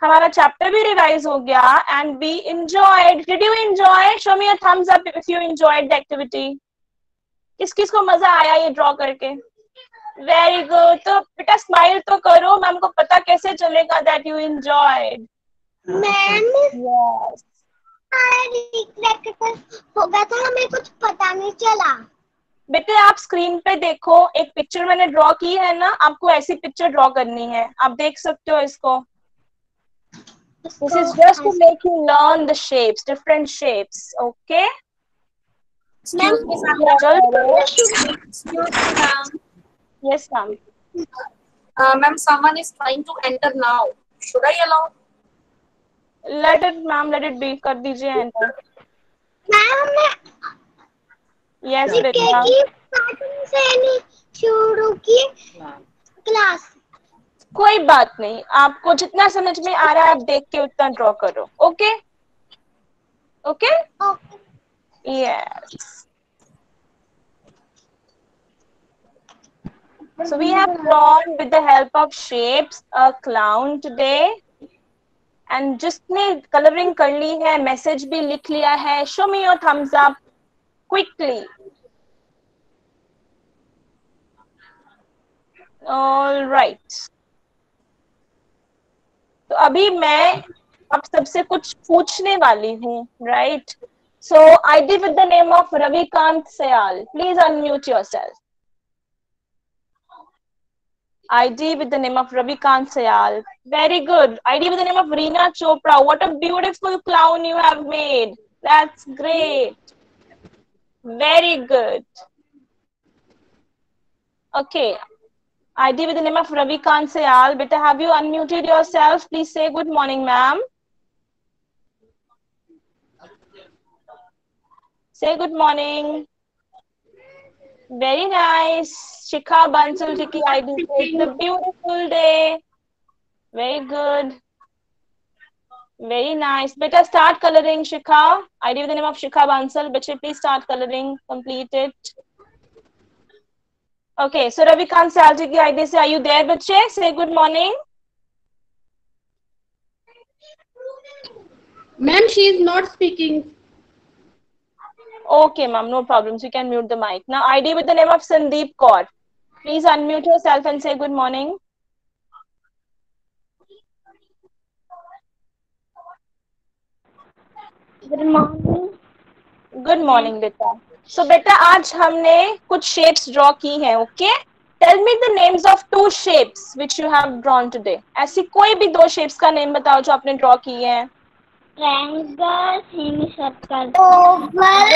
[SPEAKER 5] हमारा चैप्टर भी रिवाइज हो गया and we enjoyed. Did you enjoy? Show me a thumbs up if you enjoyed the activity. किस किस को मजा आया ये ड्रॉ करके? Very good. तो बेटा स्माइल तो करो, मैम को पता कैसे चलेगा that you enjoyed.
[SPEAKER 3] Ma'am
[SPEAKER 5] yes.
[SPEAKER 3] हो गया था, हमें कुछ पता नहीं चला.
[SPEAKER 5] बेटे आप स्क्रीन पे देखो, एक पिक्चर मैंने ड्रॉ की है ना, आपको ऐसी पिक्चर ड्रॉ करनी है. आप देख सकते हो इसको. This is just to make you learn the shapes, different shapes. Okay?
[SPEAKER 2] Excuse me, ma'am.
[SPEAKER 5] Yes, ma'am.
[SPEAKER 2] Ma'am, someone is trying to enter now. Should I allow?
[SPEAKER 5] Let it, ma'am. Let it be. कर दीजिए enter.
[SPEAKER 3] Ma'am
[SPEAKER 5] Yes,
[SPEAKER 3] हमने
[SPEAKER 5] बेटा.
[SPEAKER 3] से नहीं शुरू की class.
[SPEAKER 5] कोई बात नहीं, आपको जितना समझ में आ रहा है आप देख के उतना ड्रॉ करो. Okay? Okay? Yes. So we have drawn with the help of shapes a clown today. And जिसने कलरिंग कर ली है, मैसेज भी लिख लिया है, show me your thumbs up quickly. All right. तो अभी मैं आप सबसे कुछ पूछने वाली हूँ, right? So ID with the name of Ravikant Sayal. Please unmute yourself. ID with the name of Ravikant Sayal. Very good. ID with the name of Reena Chopra. What a beautiful clown you have made. That's great. Very good. Okay. ID with the name of Ravikant Sayal. Beta, have you unmuted yourself? Please say good morning, ma'am. Say good morning. Very nice. Shikha Bansal ji ki ID. It's a beautiful day. Very good. Very nice. Beta, start coloring, Shikha. ID with the name of Shikha Bansal. Bache, please start coloring. Complete it. Okay, so Ravikant Sayal ji ki ID se, are you there, bache? Say good morning.
[SPEAKER 6] Ma'am, she is not speaking.
[SPEAKER 5] Okay, ma'am, no problems. You can mute the mic. Now, ID with the name of Sandeep Kaur. Please unmute yourself and say good morning.
[SPEAKER 3] Good morning.
[SPEAKER 5] Good morning, beta. So, beta, आज हमने कुछ shapes draw की हैं, okay? Tell me the names of two shapes which you have drawn today. ऐसी कोई भी दो shapes का name बताओ जो आपने draw की हैं.
[SPEAKER 3] Triangle, semicircle, oval,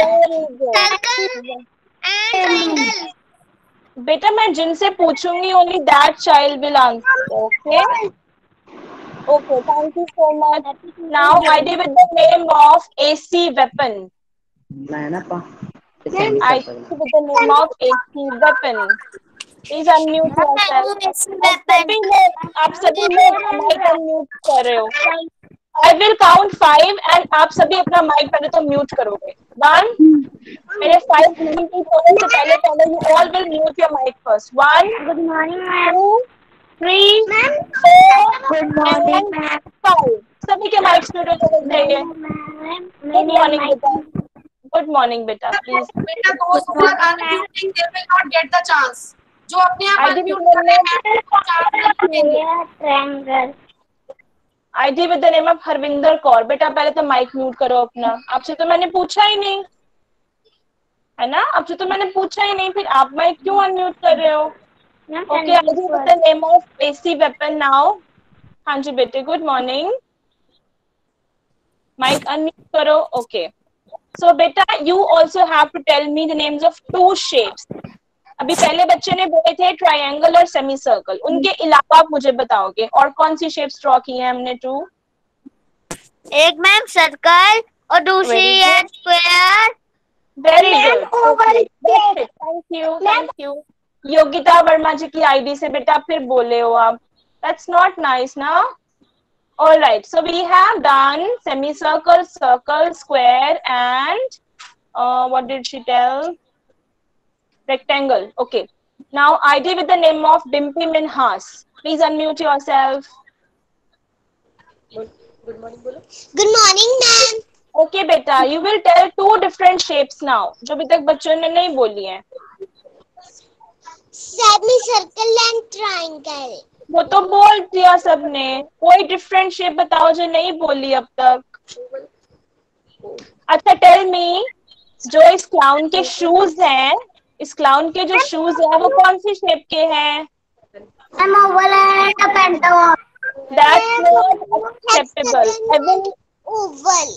[SPEAKER 3] circle and
[SPEAKER 5] बेटा मैं जिनसे पूछूंगी only that child will answer. Okay? Okay, thank you so much. Now ID with the name of AC weapon. ID with the name of AC weapon. Please unmute yourself. आप सभी लोग mic unmute कर रहे हो. I will count 5 and आप सभी अपना mic पहले तो mute करोगे. 1. मेरे 5 की होने से पहले you all will mute your mic first. 1.
[SPEAKER 3] good morning,
[SPEAKER 5] 2, 3, 4, and 5. सभी के mics mute हो जाएंगे. Good morning, बेटा. Good morning, बेटा. Please.
[SPEAKER 2] बेटा those who are unmuting, they will not get the chance. जो अपने आप
[SPEAKER 5] ID with
[SPEAKER 2] unmute
[SPEAKER 5] the
[SPEAKER 2] कर रहे हैं, वो chance नहीं देंगे.
[SPEAKER 3] triangle.
[SPEAKER 5] ID with the name of Harvinder Kaur. बेटा पहले तो माइक म्यूट करो अपना. आपसे तो मैंने पूछा ही नहीं, है ना? आपसे तो मैंने पूछा ही नहीं, फिर आप माइक क्यों अनम्यूट कर रहे हो? Okay, ID with the name of AC weapon now. हाँ जी बेटे, good morning. Mic unmute करो. Okay. So बेटा, you also have to tell me the names of two shapes. अभी पहले बच्चे ने बोले थे ट्रायंगल और सेमी सर्कल, उनके अलावा आप मुझे बताओगे और कौन सी शेप्स ड्रॉ की है हमने? 2.
[SPEAKER 3] एक मैम सर्कल और दूसरी है square.
[SPEAKER 5] Very good. Thank you. Yogita Verma ji की आईडी से बेटा फिर बोले हो आप. दैट्स नॉट नाइस ना. All right, so we have done semicircle, circle, square, and what did she tell? Rectangle. Okay. Now ID with the name of Dimpy Minhas. Please unmute yourself.
[SPEAKER 3] Good morning, ma'am.
[SPEAKER 5] Okay, beta, you will tell two different shapes now, जो अभी तक बच्चों ने नहीं बोली हैं.
[SPEAKER 3] Semicircle and triangle.
[SPEAKER 5] वो तो बोल दिया सबने. कोई डिफरेंट शेप बताओ जो नहीं बोली अब तक. अच्छा, टेल मी, जो इस क्लाउन के शूज हैं, इस क्लाउन के जो शूज हैं वो कौन सी शेप के हैं?
[SPEAKER 3] I'm oval and a pentagon.
[SPEAKER 5] That's not acceptable. Heaven,
[SPEAKER 3] Oval.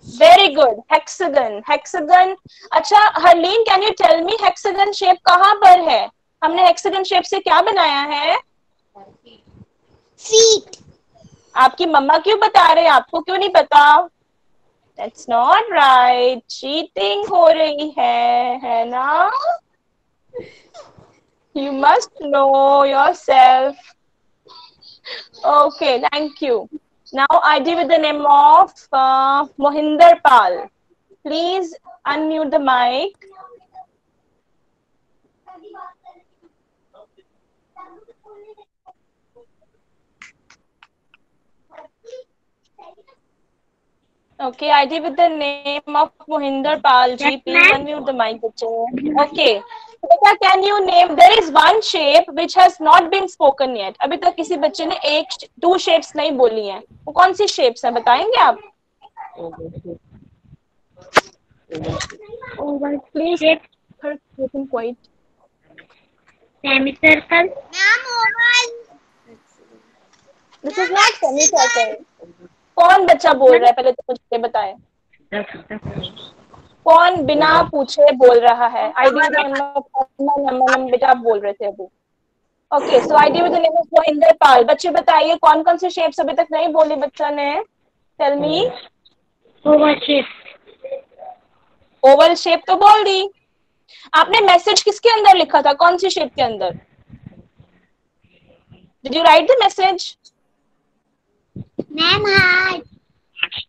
[SPEAKER 5] very good. Hexagon. Hexagon. अच्छा, Harleen, can you tell me hexagon shape कहाँ पर है? हमने hexagon shape से क्या बनाया है?
[SPEAKER 3] Feet.
[SPEAKER 5] आपकी मम्मा क्यों बता रहे हैं? आपको क्यों नहीं पता? That's not right. Cheating हो रही है ना? You must know yourself. Okay, thank you. Now ID with the name of Mohinder Pal. Please unmute the mic. Okay, ID with the name of Mohinder Pal ji. Please unmute the mic. Okay. Beta, can you name? There is one shape which has not been spoken yet. अभी तक किसी बच्चे ने two shapes नहीं बोली हैं. वो कौन सी shapes हैं? बताएंगे आप? Oval. Please. Listen quiet.
[SPEAKER 3] Semicircle. Ma'am, oval.
[SPEAKER 5] This is not semicircle. कौन बच्चा बोल रहा है? पहले तो मुझे बताए. कौन बिना पूछे बोल रहा है? ID with the name of बेटा आप बोल रहे थे अभी. Okay, so ID with the name of Mohinder Pal. बच्चे बताइए कौन कौन से shapes अभी तक नहीं बोली बच्चा ने? Tell me.
[SPEAKER 3] Oval shape.
[SPEAKER 5] Oval shape तो बोल दी. आपने मैसेज किसके अंदर लिखा था? कौन सी शेप के अंदर? Did you write the message?
[SPEAKER 3] Ma'am, heart.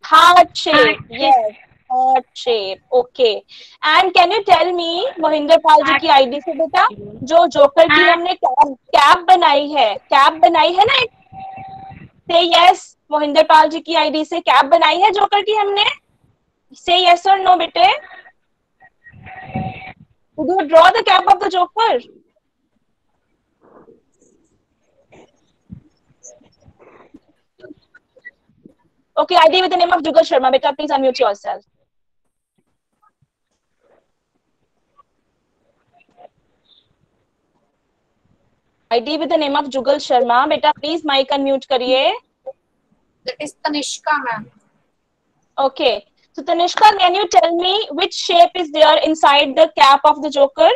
[SPEAKER 5] Heart shape. Yes. Heart shape. Okay. And can you tell me, Mohinder Pal जी की ID से बेटा, जो जोकर की हमने कैप बनाई है, कैप बनाई है ना? Say yes. Mohinder Pal जी की ID से कैप बनाई है जोकर की हमने? Say yes or no बेटे? Did you draw the cap of the joker? Okay, ID with the name of Jugal Sharma. Beta, please unmute yourself. ID with the name of Jugal Sharma. Beta, please mic unmute करिए.
[SPEAKER 2] That is Tanishka, ma'am.
[SPEAKER 5] Okay. So Tanishka, can you tell me which shape is there inside the cap of the joker?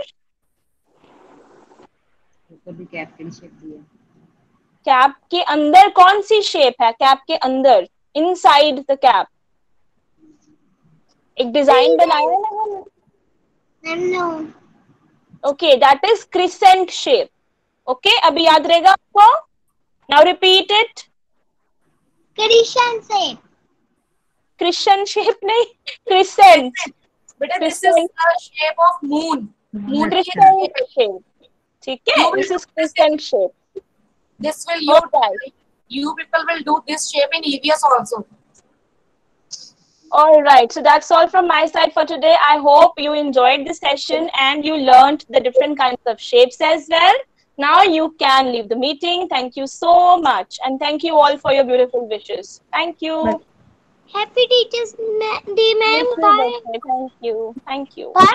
[SPEAKER 5] Cap के अंदर कौन सी shape है? Cap के अंदर, inside the cap, एक design बनाया है ना हमने. Okay, that is crescent shape. Okay, अभी याद रहेगा आपको. Now repeat it.
[SPEAKER 3] Christian shape.
[SPEAKER 5] Christian shape नहीं, crescent.
[SPEAKER 2] Beta, this is the shape of moon. Moon
[SPEAKER 5] crescent shape. ठीक है, this is crescent shape.
[SPEAKER 2] This will you people will do this shape in EVS also.
[SPEAKER 5] All right, so that's all from my side for today. I hope you enjoyed the session and you learned the different kinds of shapes as well. Now you can leave the meeting. Thank you so much, and thank you all for your beautiful wishes. Thank you.
[SPEAKER 3] Happy Teachers Day, ma'am. Bye.
[SPEAKER 5] Thank you. Thank you.
[SPEAKER 3] Bye.